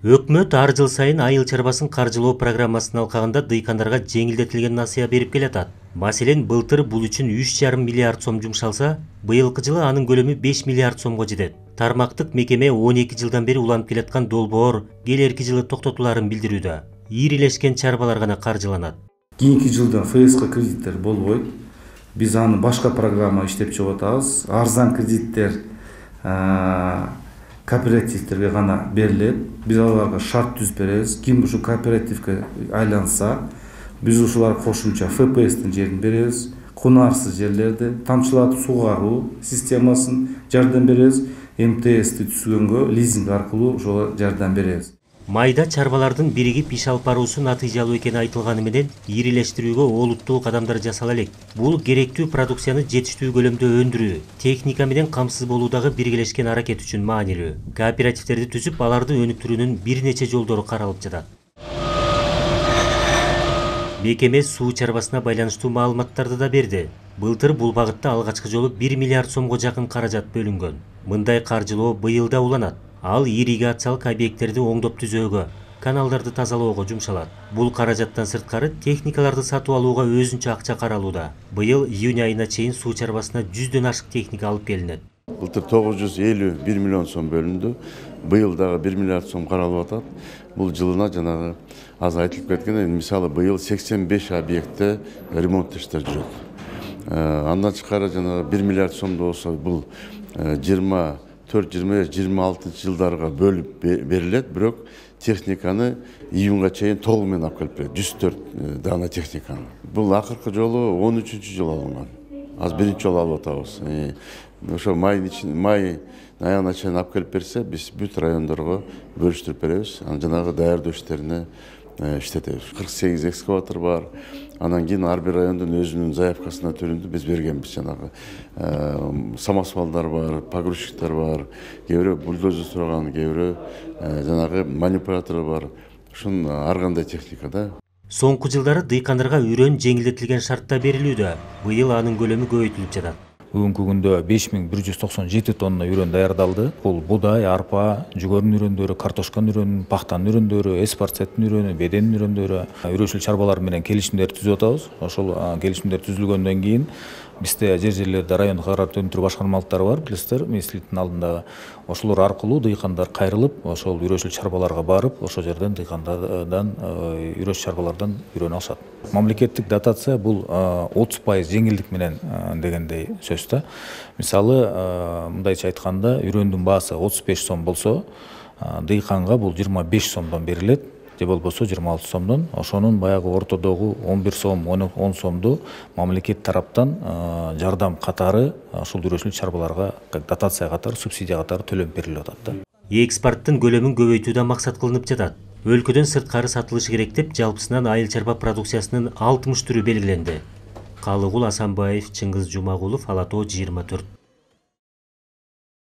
Өкмөт ар жыл сайын айыл чарбасын каржылоо программасынын алкагында дыйкандарга жеңилдетилген насыя берип келатат. Маселен, былтыр бул үчүн 3,5 миллиард сом жумшалса, быйылкы жылы анын көлөмү 5 миллиард сомго жетет. Тармактык мекеме 12 жылдан бери уланып келаткан долбоор келерки жылы токтотуларын билдирүүдө. Ирилешкен чарбалар гана каржыланат. Кийинки жылда ФСК кредиттер болбойт. Биз аны башка программа иштеп чыгып атабыз. Арзан кредиттер кооперативтерге гана берилет. Биз аларга шарт түзүп беребиз. Ким ушу кооперативге айланса, биз ушуларга кошумча ФПСтин жерин беребиз. Кунарсыз жерлерди тамчылатып сугаруу системасын жардам беребиз. МТСти түзгөнгө лизинг аркылуу ошого жардам беребиз. Майда чарбалардын биригип иш алып баруусу натыйжалуу экени айтылганы менен ирилештирүүгө олуттуу кадамдар жасала элек. Бул керектүү продукцияны жетиштүү көлөмдө өндүрүү, техника менен камсыз болуудагы биргелешкен аракет үчүн маанилүү. Кооперативтерди түзүп, аларды өнүктүрүүнүн бир нече жолдору каралып жатат. Мекеме суу чарбасына байланыштуу маалыматтарды да берди. Былтыр бул багытта алгачкы жолу 1 миллиард сомго жакын каражат бөлүнгөн. Мындай каржылоо быйыл да уланат. Ал ирригациялык объекттерди оңдоп түзөөгө, каналдарды тазалоого жумшалат. Бул каражаттан сырткары техникаларды сатып алууга өзүнчө акча каралууда. Быйыл июнь айына чейин суу чарбасына 100дөн ашык техника алып келинет. Былтыр 951 миллион сом бөлүндү. Быйыл дагы 1 миллиард сом каралып атат. Бул жылына жанагы аз айтылып кеткен, мисалы быйыл 85 объектте ремонт иштери жүрөт. Андан тышкары жанагы 1 миллиард сомдо болсо бул 24-26 жылдарга бөлүп берилет, бирок техниканы июнга чейин толугу менен алып келип берет. 104 дана техниканы. Бул акыркы жолу 13-чү жыл алынган. Az birinci жолу алып атабыз. Ошо май аягына чейин алып келип берсе, биз бүт райондорго бөлүштүрүп беребиз. Анан жанагы даярдоо иштерине иштетебиз. 48 экскаватор бар. Анан кийин ар бир райондун өзүнүн заявкасына түрүндү биз бергенбиз. Жанагы самосвалдар бар, погрузчиктер бар, кээ бирөө бульдозер сураган, кээ бирөө жанагы манипулятор бар. Ушун ар кандай техника да. Соңку жылдары дыйкандарга үрөн жеңилдетилген шартта берилүүдө. Быйыл анын көлөмү көбөйтүлүп жатат. Бүгүнкү күндө 5197 тонна үрөн даярдалды. Бул будай, арпа, жүгөрүн үрөндөрү, картошканын үрөнү, пахтанын үрөндөрү, эспарцеттин үрөнү, беденин үрөндөрү, үрөчүл чарбалар менен келишимдер түзүп атабыз. Ошол келишимдер түзүлгөндөн кийин бизде жерлерде райондук агрардык өнүктүрүү башкармалыктары бар, билесиздер, министрликтин алдындагы. Ошолор аркылуу дыйкандар кайрылып, ошол үрөчүл чарбаларга барып, ошол жерден дыйкандардан үрөчүл чарбалардан үрөн алышат. Мамлекеттик дотация бул 30% жеңилдик менен дегендей сөз да. Мисалы, мындайча айтканда, үрөндүн баасы 35 сом болсо, дыйканга бул 25 сомдон берилет, же болбосо 26 сомдон. Ошонун баягы ортодогу 11 сом, 10 сомду мамлекет тараптан жардам катары ушул үрөчүл чарбаларга дотация катары, субсидия катары төлөп берилип атат да. Экспорттун көлөмүн көбөйтүү да максат кылынып жатат. Өлкөдөн сырткары сатылышы керек деп, жалпысынан айыл чарба продукциясынын 60 түрү белгиленди. Калыгул Асанбаев, Чыңгыз Жумагулов, Ала Тоо 24.